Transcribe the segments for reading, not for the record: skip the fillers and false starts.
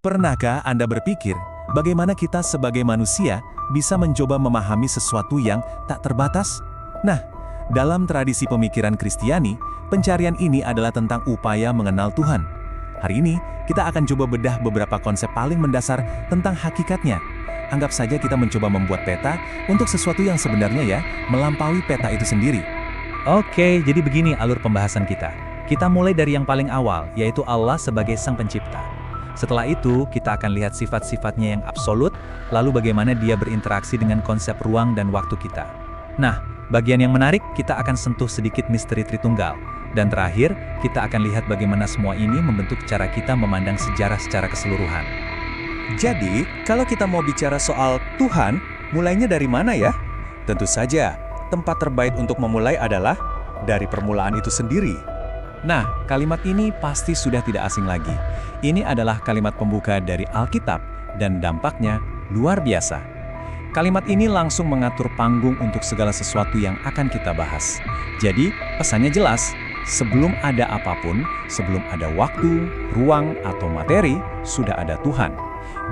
Pernahkah Anda berpikir bagaimana kita sebagai manusia bisa mencoba memahami sesuatu yang tak terbatas? Nah, dalam tradisi pemikiran Kristiani, pencarian ini adalah tentang upaya mengenal Tuhan. Hari ini, kita akan coba bedah beberapa konsep paling mendasar tentang hakikatnya. Anggap saja kita mencoba membuat peta untuk sesuatu yang sebenarnya melampaui peta itu sendiri. Oke, jadi begini alur pembahasan kita. Kita mulai dari yang paling awal, yaitu Allah sebagai Sang Pencipta. Setelah itu, kita akan lihat sifat-sifatnya yang absolut, lalu bagaimana dia berinteraksi dengan konsep ruang dan waktu kita. Nah, bagian yang menarik, kita akan sentuh sedikit misteri Tritunggal. Dan terakhir, kita akan lihat bagaimana semua ini membentuk cara kita memandang sejarah secara keseluruhan. Jadi, kalau kita mau bicara soal Tuhan, mulainya dari mana ya? Tentu saja, tempat terbaik untuk memulai adalah dari permulaan itu sendiri. Nah, kalimat ini pasti sudah tidak asing lagi. Ini adalah kalimat pembuka dari Alkitab dan dampaknya luar biasa. Kalimat ini langsung mengatur panggung untuk segala sesuatu yang akan kita bahas. Jadi, pesannya jelas. Sebelum ada apapun, sebelum ada waktu, ruang, atau materi, sudah ada Tuhan.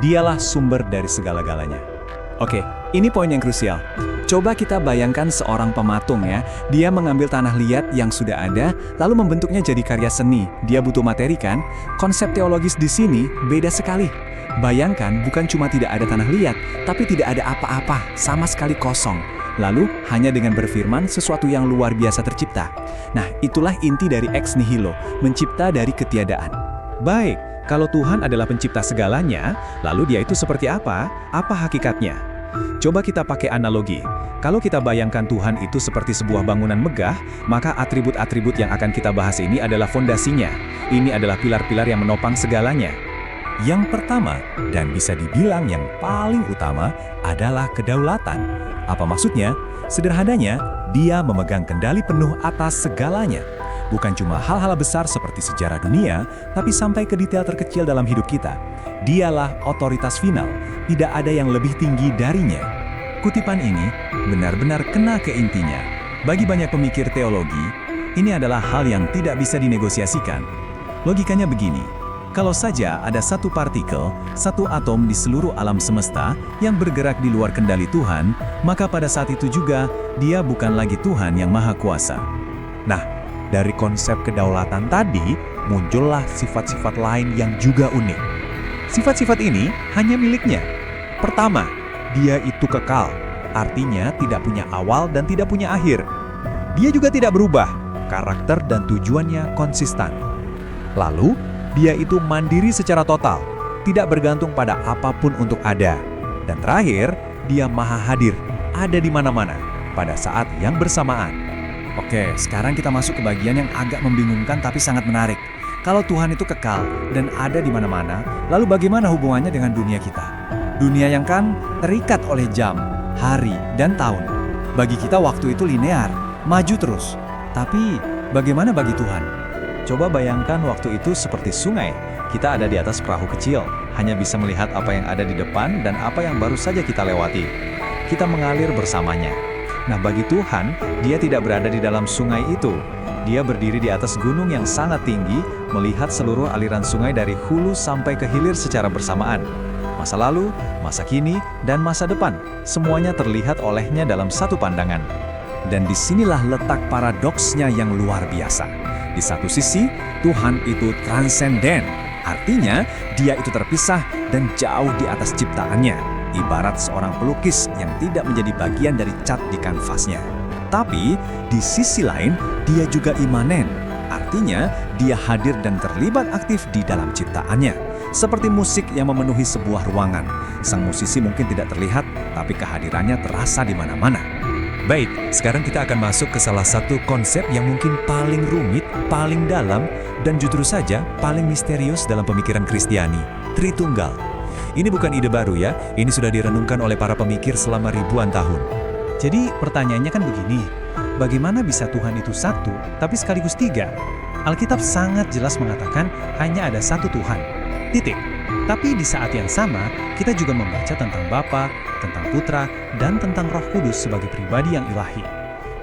Dialah sumber dari segala-galanya. Oke, ini poin yang krusial. Coba kita bayangkan seorang pematung ya. Dia mengambil tanah liat yang sudah ada, lalu membentuknya jadi karya seni. Dia butuh materi kan? Konsep teologis di sini beda sekali. Bayangkan bukan cuma tidak ada tanah liat, tapi tidak ada apa-apa, sama sekali kosong. Lalu hanya dengan berfirman sesuatu yang luar biasa tercipta. Nah, itulah inti dari ex nihilo, mencipta dari ketiadaan. Baik, kalau Tuhan adalah pencipta segalanya, lalu dia itu seperti apa? Apa hakikatnya? Coba kita pakai analogi. Kalau kita bayangkan Tuhan itu seperti sebuah bangunan megah, maka atribut-atribut yang akan kita bahas ini adalah fondasinya. Ini adalah pilar-pilar yang menopang segalanya. Yang pertama, dan bisa dibilang yang paling utama, adalah kedaulatan. Apa maksudnya? Sederhananya, dia memegang kendali penuh atas segalanya. Bukan cuma hal-hal besar seperti sejarah dunia, tapi sampai ke detail terkecil dalam hidup kita. Dialah otoritas final, tidak ada yang lebih tinggi darinya. Kutipan ini benar-benar kena ke intinya. Bagi banyak pemikir teologi, ini adalah hal yang tidak bisa dinegosiasikan. Logikanya begini. Kalau saja ada satu partikel, satu atom di seluruh alam semesta yang bergerak di luar kendali Tuhan, maka pada saat itu juga dia bukan lagi Tuhan yang Maha Kuasa. Nah, dari konsep kedaulatan tadi, muncullah sifat-sifat lain yang juga unik. Sifat-sifat ini hanya miliknya. Pertama, dia itu kekal, artinya tidak punya awal dan tidak punya akhir. Dia juga tidak berubah, karakter dan tujuannya konsisten. Lalu, dia itu mandiri secara total, tidak bergantung pada apapun untuk ada. Dan terakhir, dia maha hadir, ada di mana-mana, pada saat yang bersamaan. Oke, sekarang kita masuk ke bagian yang agak membingungkan tapi sangat menarik. Kalau Tuhan itu kekal dan ada di mana-mana, lalu bagaimana hubungannya dengan dunia kita? Dunia yang kan terikat oleh jam, hari, dan tahun. Bagi kita waktu itu linear, maju terus. Tapi bagaimana bagi Tuhan? Coba bayangkan waktu itu seperti sungai. Kita ada di atas perahu kecil, hanya bisa melihat apa yang ada di depan dan apa yang baru saja kita lewati. Kita mengalir bersamanya. Nah, bagi Tuhan, dia tidak berada di dalam sungai itu. Dia berdiri di atas gunung yang sangat tinggi, melihat seluruh aliran sungai dari hulu sampai ke hilir secara bersamaan. Masa lalu, masa kini, dan masa depan, semuanya terlihat olehnya dalam satu pandangan. Dan disinilah letak paradoksnya yang luar biasa. Di satu sisi, Tuhan itu transenden. Artinya, dia itu terpisah dan jauh di atas ciptaannya. Ibarat seorang pelukis yang tidak menjadi bagian dari cat di kanvasnya. Tapi, di sisi lain, dia juga imanen. Artinya, dia hadir dan terlibat aktif di dalam ciptaannya. Seperti musik yang memenuhi sebuah ruangan. Sang musisi mungkin tidak terlihat, tapi kehadirannya terasa di mana-mana. Baik, sekarang kita akan masuk ke salah satu konsep yang mungkin paling rumit, paling dalam, dan justru saja paling misterius dalam pemikiran Kristiani, Tritunggal. Ini bukan ide baru ya, ini sudah direnungkan oleh para pemikir selama ribuan tahun. Jadi pertanyaannya kan begini, bagaimana bisa Tuhan itu satu, tapi sekaligus tiga? Alkitab sangat jelas mengatakan hanya ada satu Tuhan, titik. Tapi di saat yang sama, kita juga membaca tentang Bapa, tentang Putra, dan tentang Roh Kudus sebagai pribadi yang ilahi.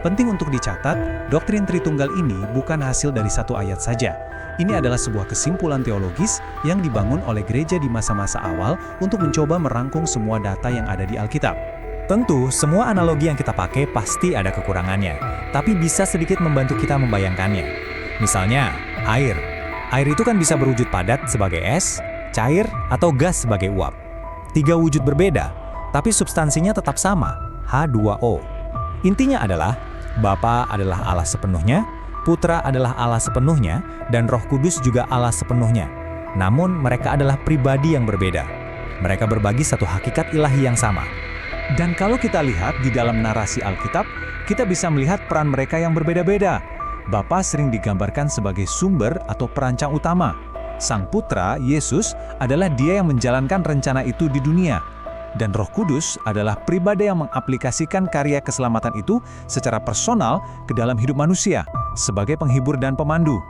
Penting untuk dicatat, doktrin Tritunggal ini bukan hasil dari satu ayat saja. Ini adalah sebuah kesimpulan teologis yang dibangun oleh gereja di masa-masa awal untuk mencoba merangkum semua data yang ada di Alkitab. Tentu, semua analogi yang kita pakai pasti ada kekurangannya, tapi bisa sedikit membantu kita membayangkannya. Misalnya, air. Air itu kan bisa berwujud padat sebagai es, cair, atau gas sebagai uap. 3 wujud berbeda, tapi substansinya tetap sama, H2O. Intinya adalah, Bapa adalah Allah sepenuhnya, Putra adalah Allah sepenuhnya, dan Roh Kudus juga Allah sepenuhnya. Namun, mereka adalah pribadi yang berbeda. Mereka berbagi satu hakikat ilahi yang sama. Dan kalau kita lihat di dalam narasi Alkitab, kita bisa melihat peran mereka yang berbeda-beda. Bapa sering digambarkan sebagai sumber atau perancang utama. Sang Putra, Yesus, adalah dia yang menjalankan rencana itu di dunia. Dan Roh Kudus adalah pribadi yang mengaplikasikan karya keselamatan itu secara personal ke dalam hidup manusia, sebagai penghibur dan pemandu.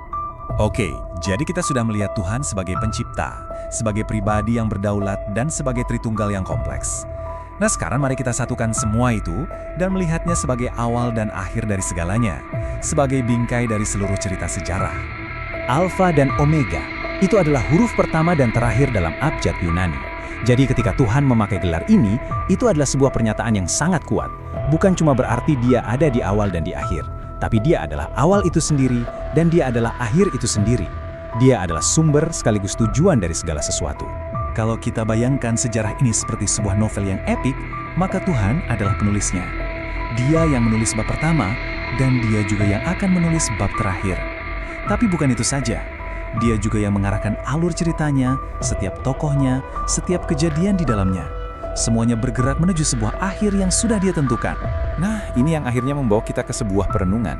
Oke, jadi kita sudah melihat Tuhan sebagai pencipta, sebagai pribadi yang berdaulat, dan sebagai Tritunggal yang kompleks. Nah sekarang mari kita satukan semua itu dan melihatnya sebagai awal dan akhir dari segalanya, sebagai bingkai dari seluruh cerita sejarah. Alfa dan Omega, itu adalah huruf pertama dan terakhir dalam abjad Yunani. Jadi ketika Tuhan memakai gelar ini, itu adalah sebuah pernyataan yang sangat kuat. Bukan cuma berarti dia ada di awal dan di akhir, tapi dia adalah awal itu sendiri dan dia adalah akhir itu sendiri. Dia adalah sumber sekaligus tujuan dari segala sesuatu. Kalau kita bayangkan sejarah ini seperti sebuah novel yang epik, maka Tuhan adalah penulisnya. Dia yang menulis bab pertama, dan dia juga yang akan menulis bab terakhir. Tapi bukan itu saja. Dia juga yang mengarahkan alur ceritanya, setiap tokohnya, setiap kejadian di dalamnya. Semuanya bergerak menuju sebuah akhir yang sudah dia tentukan. Nah, ini yang akhirnya membawa kita ke sebuah perenungan.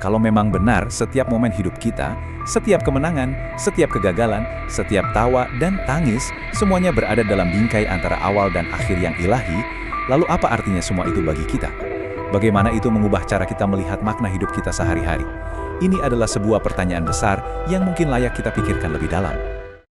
Kalau memang benar setiap momen hidup kita, setiap kemenangan, setiap kegagalan, setiap tawa dan tangis, semuanya berada dalam bingkai antara awal dan akhir yang ilahi, lalu apa artinya semua itu bagi kita? Bagaimana itu mengubah cara kita melihat makna hidup kita sehari-hari? Ini adalah sebuah pertanyaan besar yang mungkin layak kita pikirkan lebih dalam.